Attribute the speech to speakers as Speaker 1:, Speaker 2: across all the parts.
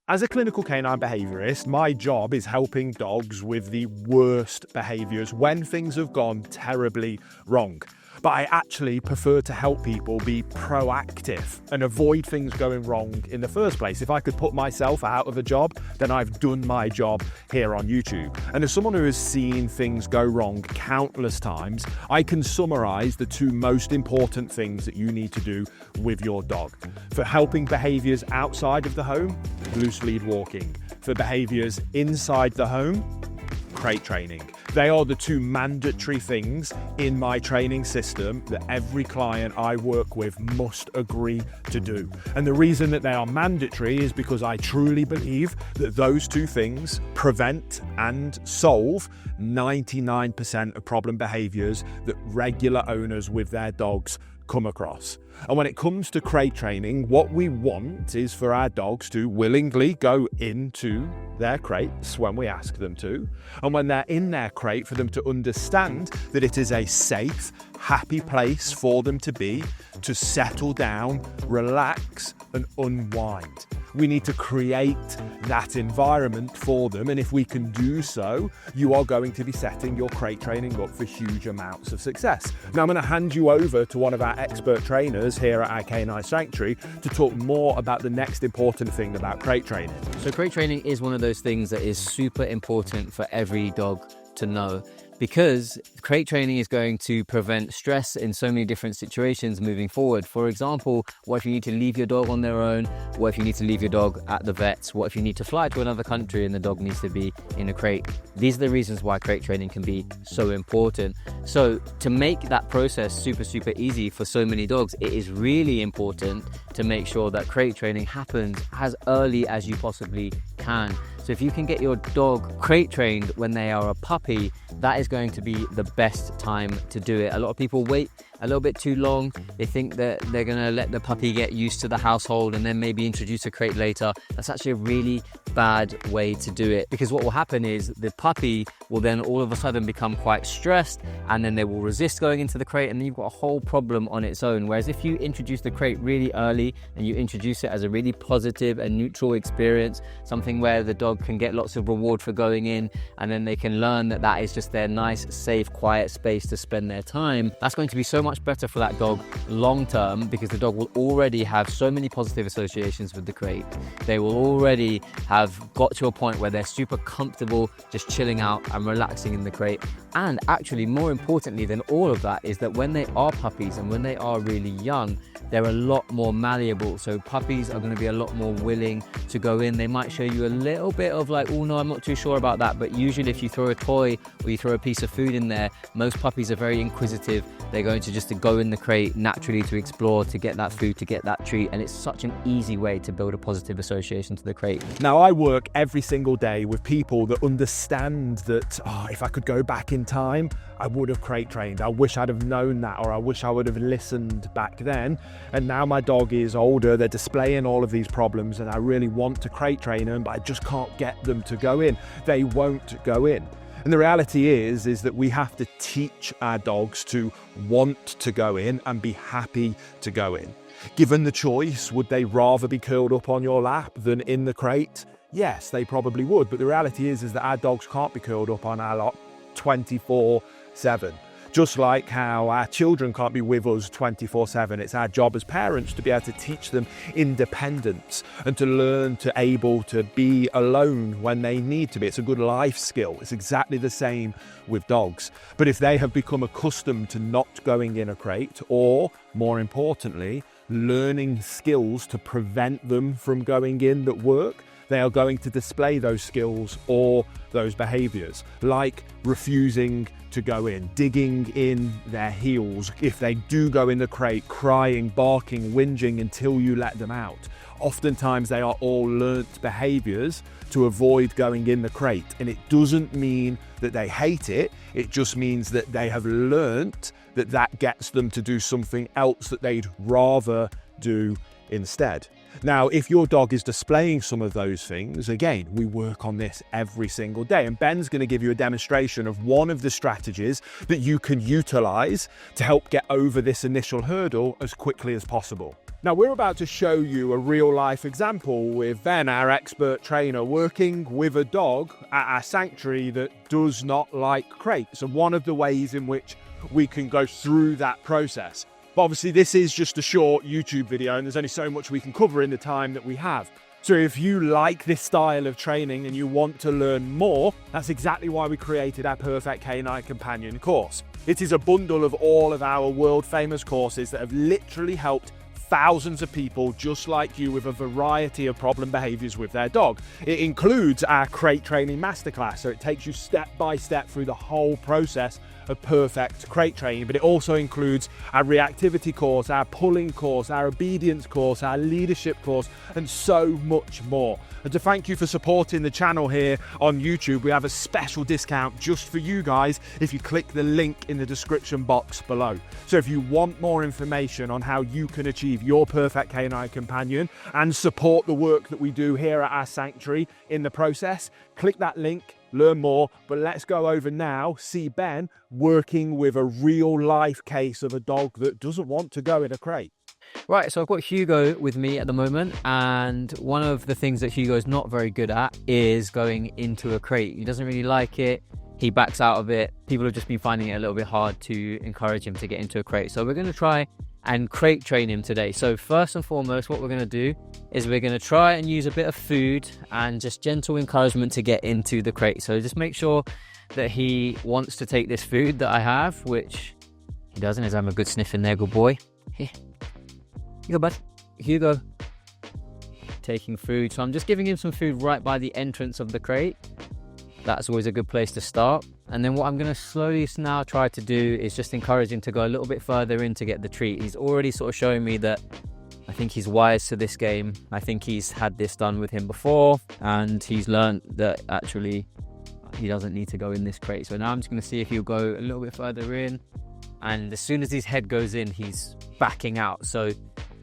Speaker 1: As a clinical canine behaviourist, my job is helping dogs with the worst behaviours when things have gone terribly wrong. But I actually prefer to help people be proactive and avoid things going wrong in the first place. If I could put myself out of a job, then I've done my job here on YouTube. And as someone who has seen things go wrong countless times, I can summarise the two most important things that you need to do with your dog. For helping behaviours outside of the home, loose lead walking. For behaviours inside the home, crate training. They are the two mandatory things in my training system that every client I work with must agree to do. And the reason that they are mandatory is because I truly believe that those two things prevent and solve 99% of problem behaviours that regular owners with their dogs come across. And when it comes to crate training, what we want is for our dogs to willingly go into their crates when we ask them to, and when they're in their crate, for them to understand that it is a safe, happy place for them to be, to settle down, relax and unwind. We need to create that environment for them, and if we can do so, you are going to be setting your crate training up for huge amounts of success. Now I'm going to hand you over to one of our expert trainers here at our Canine Sanctuary to talk more about the next important thing about crate training.
Speaker 2: So crate training is one of those things that is super important for every dog to know, because crate training is going to prevent stress in so many different situations moving forward. For example, what if you need to leave your dog on their own? What if you need to leave your dog at the vet's? What if you need to fly to another country and the dog needs to be in a crate? These are the reasons why crate training can be so important. So to make that process super easy for so many dogs, it is really important to make sure that crate training happens as early as you possibly can. So if you can get your dog crate trained when they are a puppy, that is going to be the best time to do it. A lot of people wait a little bit too long. They think that they're going to let the puppy get used to the household and then maybe introduce a crate later. That's actually a really bad way to do it, because what will happen is the puppy will then all of a sudden become quite stressed, and then they will resist going into the crate, and then you've got a whole problem on its own. Whereas if you introduce the crate really early and you introduce it as a really positive and neutral experience, something where the dog can get lots of reward for going in, and then they can learn that that is just their nice, safe, quiet space to spend their time, that's going to be so much better for that dog long term, because the dog will already have so many positive associations with the crate. They will already have got to a point where they're super comfortable just chilling out and relaxing in the crate. And actually, more importantly than all of that is that when they are puppies and when they are really young, they're a lot more malleable. So puppies are going to be a lot more willing to go in. They might show you a little bit of like, oh no, I'm not too sure about that. But usually if you throw a toy or you throw a piece of food in there, most puppies are very inquisitive. They're going to just go in the crate naturally to explore, to get that food, to get that treat. And it's such an easy way to build a positive association to the crate.
Speaker 1: Now, I work every single day with people that understand that, if I could go back in time, I would have crate trained. I wish I'd have known that, or I wish I would have listened back then. And now my dog is older, they're displaying all of these problems, and I really want to crate train them, but I just can't get them to go in. They won't go in. And the reality is that we have to teach our dogs to want to go in and be happy to go in. Given the choice, would they rather be curled up on your lap than in the crate? Yes, they probably would. But the reality is that our dogs can't be curled up on our lap 24/7. Just like how our children can't be with us 24/7. It's our job as parents to be able to teach them independence and to learn to able to be alone when they need to be. It's a good life skill. It's exactly the same with dogs. But if they have become accustomed to not going in a crate, or more importantly, learning skills to prevent them from going in that work, they are going to display those skills or those behaviours, like refusing to go in, digging in their heels if they do go in the crate, crying, barking, whinging until you let them out. Oftentimes they are all learnt behaviours to avoid going in the crate, and it doesn't mean that they hate it, it just means that they have learnt that that gets them to do something else that they'd rather do instead. Now, if your dog is displaying some of those things, again, we work on this every single day. And Ben's going to give you a demonstration of one of the strategies that you can utilize to help get over this initial hurdle as quickly as possible. Now we're about to show you a real life example with Ben, our expert trainer, working with a dog at our sanctuary that does not like crates, and one of the ways in which we can go through that process. But obviously this is just a short YouTube video and there's only so much we can cover in the time that we have. So if you like this style of training and you want to learn more, that's exactly why we created our Perfect Canine Companion course. It is a bundle of all of our world famous courses that have literally helped thousands of people just like you with a variety of problem behaviors with their dog. It includes our crate training masterclass, so it takes you step by step through the whole process of perfect crate training, but it also includes our reactivity course, our pulling course, our obedience course, our leadership course, and so much more. And to thank you for supporting the channel here on YouTube, we have a special discount just for you guys if you click the link in the description box below. So if you want more information on how you can achieve your perfect canine companion and support the work that we do here at our sanctuary in the process, click that link, learn more. But let's go over now, see Ben working with a real life case of a dog that doesn't want to go in a crate.
Speaker 2: Right, so I've got Hugo with me at the moment, and one of the things that Hugo's not very good at is going into a crate. He doesn't really like it. He backs out of it. People have just been finding it a little bit hard to encourage him to get into a crate. So we're going to try and crate train him today. So first and foremost, what we're going to do is we're going to try and use a bit of food and just gentle encouragement to get into the crate. So just make sure that he wants to take this food that I have, which he doesn't. He's having a good sniff in there, good boy. Here you go, bud. Hugo taking food. So I'm just giving him some food right by the entrance of the crate. That's always a good place to start. And then what I'm going to slowly now try to do is just encourage him to go a little bit further in to get the treat. He's already sort of showing me that I think he's wise to this game. I think he's had this done with him before, and he's learned that actually he doesn't need to go in this crate. So now I'm just going to see if he'll go a little bit further in. And as soon as his head goes in, he's backing out. So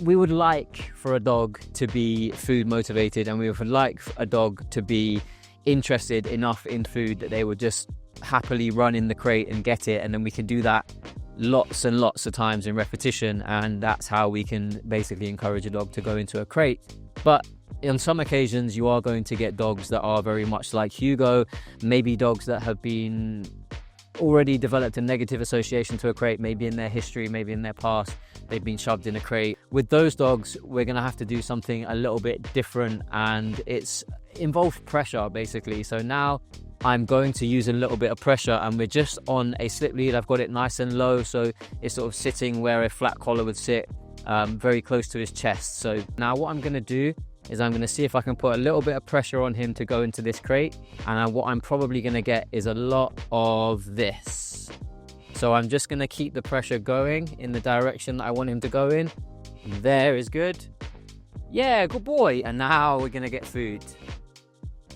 Speaker 2: we would like for a dog to be food motivated, and we would like a dog to be interested enough in food that they would just happily run in the crate and get it. And then we can do that lots and lots of times in repetition, and that's how we can basically encourage a dog to go into a crate. But on some occasions you are going to get dogs that are very much like Hugo, maybe dogs that have been already developed a negative association to a crate, maybe in their history, maybe in their past they've been shoved in a crate. With those dogs, we're going to have to do something a little bit different, and it's involved pressure basically. So now I'm going to use a little bit of pressure, and we're just on a slip lead. I've got it nice and low, so it's sort of sitting where a flat collar would sit, very close to his chest. So now what I'm going to do is I'm going to see if I can put a little bit of pressure on him to go into this crate, and what I'm probably going to get is a lot of this. So I'm just going to keep the pressure going in the direction that I want him to go in. There is good. Yeah, good boy. And now we're going to get food.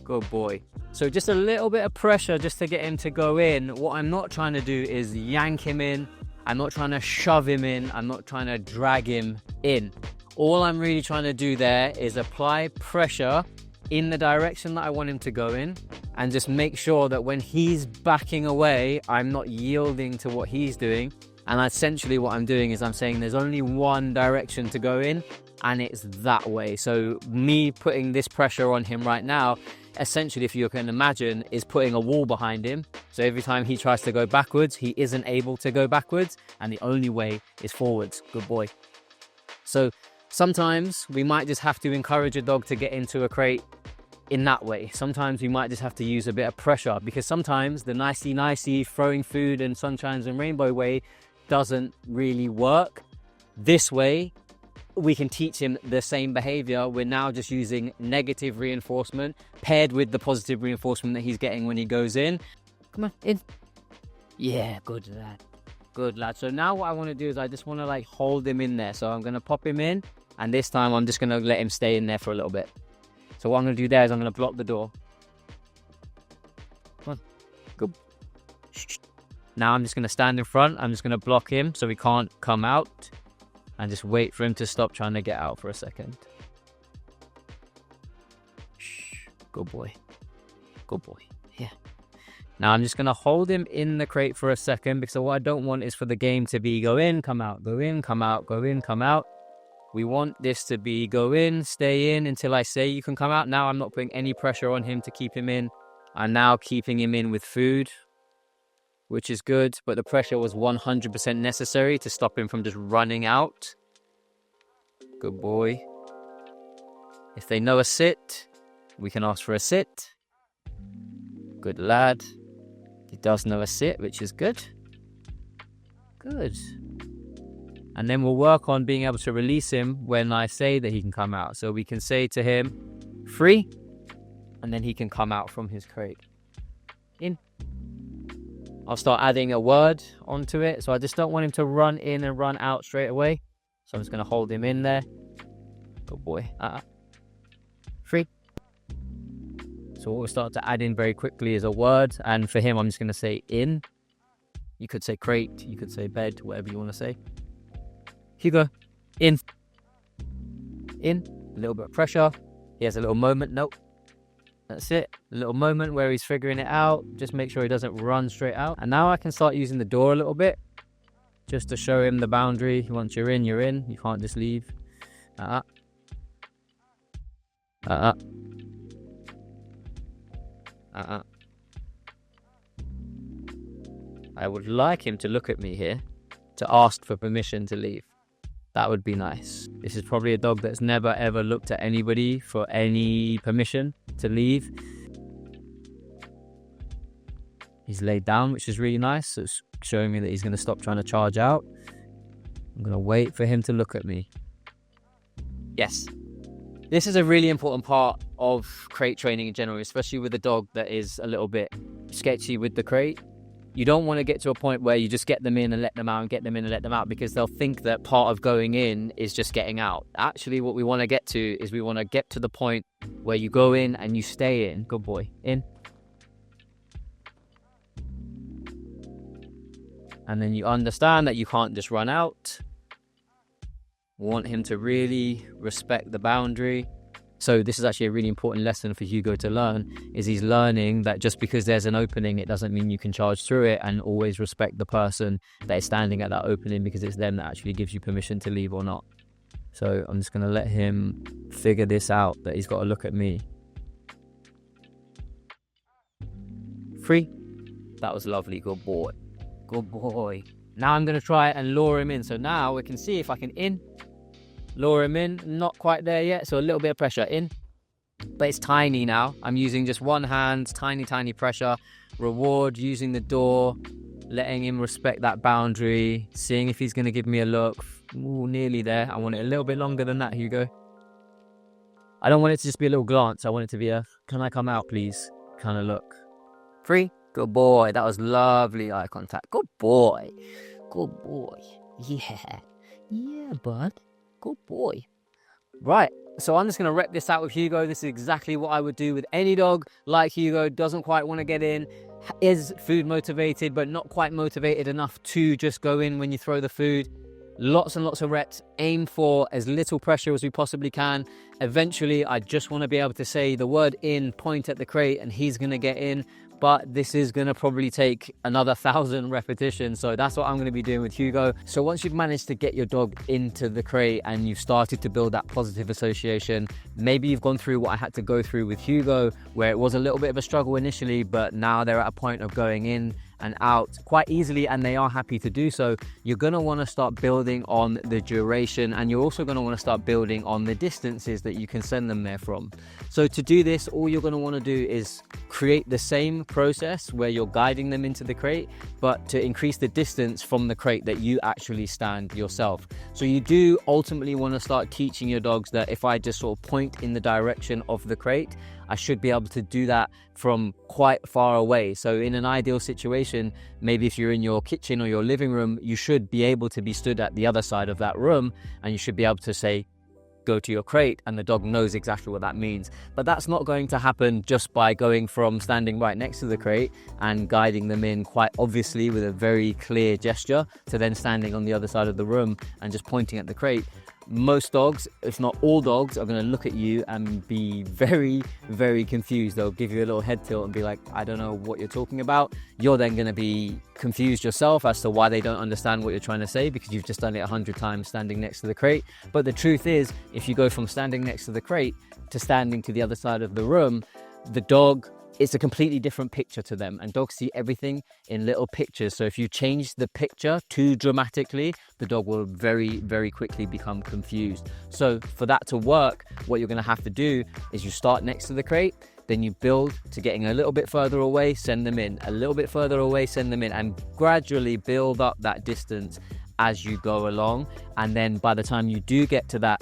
Speaker 2: Good boy. So just a little bit of pressure just to get him to go in. What I'm not trying to do is yank him in. I'm not trying to shove him in. I'm not trying to drag him in. All I'm really trying to do there is apply pressure in the direction that I want him to go in, and just make sure that when he's backing away, I'm not yielding to what he's doing. And essentially what I'm doing is I'm saying there's only one direction to go in, and it's that way. So me putting this pressure on him right now, essentially, if you can imagine, is putting a wall behind him. So every time he tries to go backwards, he isn't able to go backwards, and the only way is forwards. Good boy. So sometimes we might just have to encourage a dog to get into a crate in that way. Sometimes we might just have to use a bit of pressure, because sometimes the nicey throwing food and sunshines and rainbow way doesn't really work. This way we can teach him the same behavior. We're now just using negative reinforcement paired with the positive reinforcement that he's getting when he goes in. Come on, in. Yeah, good lad. Good lad. So now what I want to do is I just want to like hold him in there. So I'm going to pop him in, and this time I'm just going to let him stay in there for a little bit. So what I'm going to do there is I'm going to block the door. Come on. Good. Now I'm just going to stand in front. I'm just going to block him so he can't come out, and just wait for him to stop trying to get out for a second. Shh. Good boy. Good boy. Yeah. Now I'm just going to hold him in the crate for a second, because what I don't want is for the game to be go in, come out, go in, come out, go in, come out. We want this to be go in, stay in until I say you can come out. Now I'm not putting any pressure on him to keep him in. I'm now keeping him in with food, which is good, but the pressure was 100% necessary to stop him from just running out. Good boy. If they know a sit, we can ask for a sit. Good lad. He does know a sit, which is good. Good. And then we'll work on being able to release him when I say that he can come out. So we can say to him, free, and then he can come out from his crate. In. I'll start adding a word onto it. So I just don't want him to run in and run out straight away. So I'm just going to hold him in there. Good boy. Free. So what we'll start to add in very quickly is a word. And for him, I'm just going to say in. You could say crate. You could say bed, whatever you want to say. Hugo, in. In. A little bit of pressure. He has a little moment. Nope. That's it. A little moment where he's figuring it out. Just make sure he doesn't run straight out. And now I can start using the door a little bit. Just to show him the boundary. Once you're in, you're in. You can't just leave. I would like him to look at me here to ask for permission to leave. That would be nice. This is probably a dog that's never ever looked at anybody for any permission to leave. He's laid down, which is really nice. So it's showing me that he's going to stop trying to charge out. I'm going to wait for him to look at me. Yes. This is a really important part of crate training in general, especially with a dog that is a little bit sketchy with the crate. You don't want to get to a point where you just get them in and let them out and get them in and let them out, because they'll think that part of going in is just getting out. Actually, what we want to get to is we want to get to the point where you go in and you stay in. Good boy. In. And then you understand that you can't just run out. We want him to really respect the boundary. So this is actually a really important lesson for Hugo to learn, is he's learning that just because there's an opening, it doesn't mean you can charge through it, and always respect the person that is standing at that opening, because it's them that actually gives you permission to leave or not. So I'm just going to let him figure this out, that he's got to look at me. Free. That was lovely. Good boy. Good boy. Now I'm going to try and lure him in. So now we can see if I can in. Lure him in. Not quite there yet. So a little bit of pressure in. But it's tiny now. I'm using just one hand. Tiny, tiny pressure. Reward using the door. Letting him respect that boundary. Seeing if he's going to give me a look. Ooh, nearly there. I want it a little bit longer than that, Hugo. I don't want it to just be a little glance. I want it to be a, can I come out, please? Kind of look. Free. Good boy. That was lovely eye contact. Good boy. Good boy. Yeah. Yeah, bud. Good boy. Right. So I'm just going to rep this out with Hugo. This is exactly what I would do with any dog like Hugo. Doesn't quite want to get in. Is food motivated, but not quite motivated enough to just go in when you throw the food. Lots and lots of reps. Aim for as little pressure as we possibly can. Eventually, I just want to be able to say the word in, point at the crate, and he's going to get in. But this is going to probably take another 1,000 repetitions. So that's what I'm going to be doing with Hugo. So once you've managed to get your dog into the crate and you've started to build that positive association, maybe you've gone through what I had to go through with Hugo, where it was a little bit of a struggle initially, but now they're at a point of going in and out quite easily, and they are happy to do so. You're going to want to start building on the duration, and you're also going to want to start building on the distances that you can send them there from. So to do this, all you're going to want to do is create the same process where you're guiding them into the crate, but to increase the distance from the crate that you actually stand yourself. So you do ultimately want to start teaching your dogs that if I just sort of point in the direction of the crate, I should be able to do that from quite far away. So in an ideal situation, maybe if you're in your kitchen or your living room, you should be able to be stood at the other side of that room, and you should be able to say, go to your crate, and the dog knows exactly what that means. But that's not going to happen just by going from standing right next to the crate and guiding them in quite obviously with a very clear gesture to then standing on the other side of the room and just pointing at the crate. most dogs, if not all dogs, are going to look at you and be very, very confused. They'll give you a little head tilt and be like, I don't know what you're talking about. You're then going to be confused yourself as to why they don't understand what you're trying to say, because you've just done it 100 times standing next to the crate. But the truth is, if you go from standing next to the crate to standing to the other side of the room, the dog, it's a completely different picture to them, and dogs see everything in little pictures. So if you change the picture too dramatically, the dog will very, very quickly become confused. So for that to work, what you're going to have to do is you start next to the crate, then you build to getting a little bit further away, send them in, a little bit further away, send them in, and gradually build up that distance as you go along. And then by the time you do get to that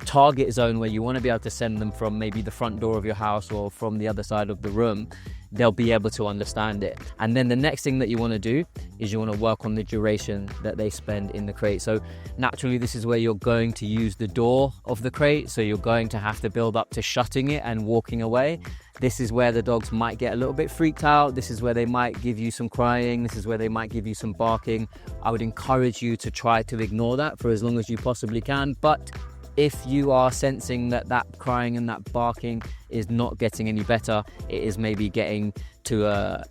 Speaker 2: target zone where you want to be able to send them from maybe the front door of your house or from the other side of the room, they'll be able to understand it. And then the next thing that you want to do is you want to work on the duration that they spend in the crate. So naturally, this is where you're going to use the door of the crate. So you're going to have to build up to shutting it and walking away. This is where the dogs might get a little bit freaked out. This is where they might give you some crying. This is where they might give you some barking. I would encourage you to try to ignore that for as long as you possibly can. But if you are sensing that that crying and that barking is not getting any better, it is maybe getting to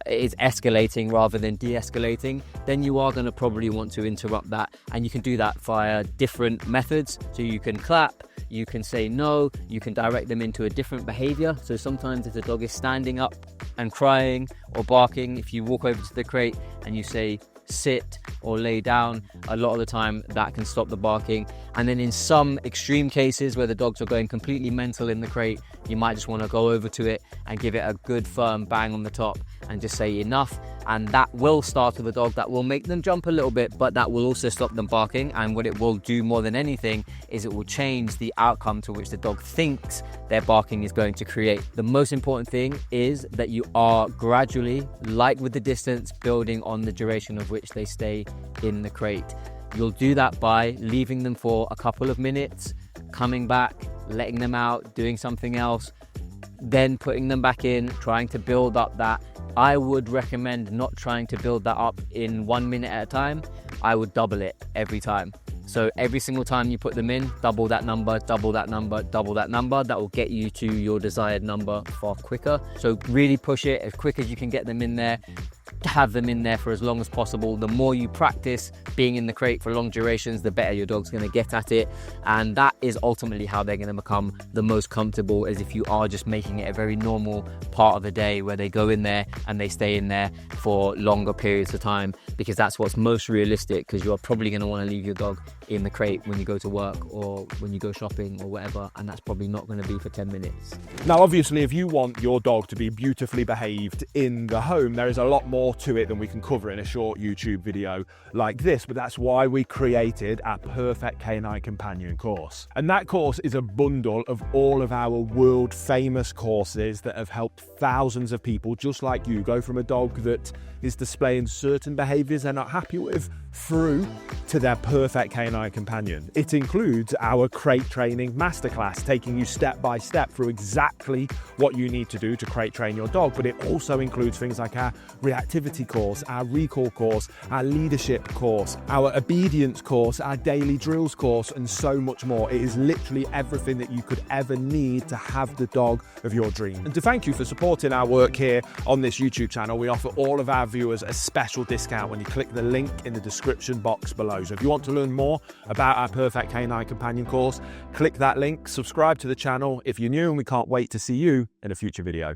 Speaker 2: it is escalating rather than de-escalating, then you are going to probably want to interrupt that. And you can do that via different methods. So you can clap, you can say no, you can direct them into a different behavior. So sometimes if the dog is standing up and crying or barking, if you walk over to the crate and you say sit or lay down, a lot of the time that can stop the barking. And then in some extreme cases where the dogs are going completely mental in the crate, you might just want to go over to it and give it a good firm bang on the top and just say enough. And that will startle the dog, that will make them jump a little bit, but that will also stop them barking. And what it will do more than anything is it will change the outcome to which the dog thinks their barking is going to create. The most important thing is that you are gradually, like with the distance, building on the duration of which they stay in the crate. You'll do that by leaving them for a couple of minutes, coming back, letting them out, doing something else, then putting them back in, trying to build up that. I would recommend not trying to build that up in 1 minute at a time. I would double it every time. So every single time you put them in, double that number, double that number, double that number. That will get you to your desired number far quicker. So really push it as quick as you can get them in there. Have them in there for as long as possible. The more you practice being in the crate for long durations, the better your dog's going to get at it. And that is ultimately how they're going to become the most comfortable, as if you are just making it a very normal part of the day where they go in there and they stay in there for longer periods of time, because that's what's most realistic, because you're probably going to want to leave your dog in the crate when you go to work or when you go shopping or whatever, and that's probably not going to be for 10 minutes.
Speaker 1: Now obviously, if you want your dog to be beautifully behaved in the home, there is a lot more to it than we can cover in a short YouTube video like this, but that's why we created our Perfect Canine Companion course. And that course is a bundle of all of our world famous courses that have helped thousands of people just like you go from a dog that is displaying certain behaviors they're not happy with through to their perfect canine companion. It includes our crate training masterclass, taking you step by step through exactly what you need to do to crate train your dog, but it also includes things like our reactivity course, our recall course, our leadership course, our obedience course, our daily drills course, and so much more. It is literally everything that you could ever need to have the dog of your dream. And to thank you for supporting our work here on this YouTube channel, we offer all of our viewers a special discount when you click the link in the description box below. So if you want to learn more about our Perfect Canine Companion course, click that link, subscribe to the channel if you're new, and we can't wait to see you in a future video.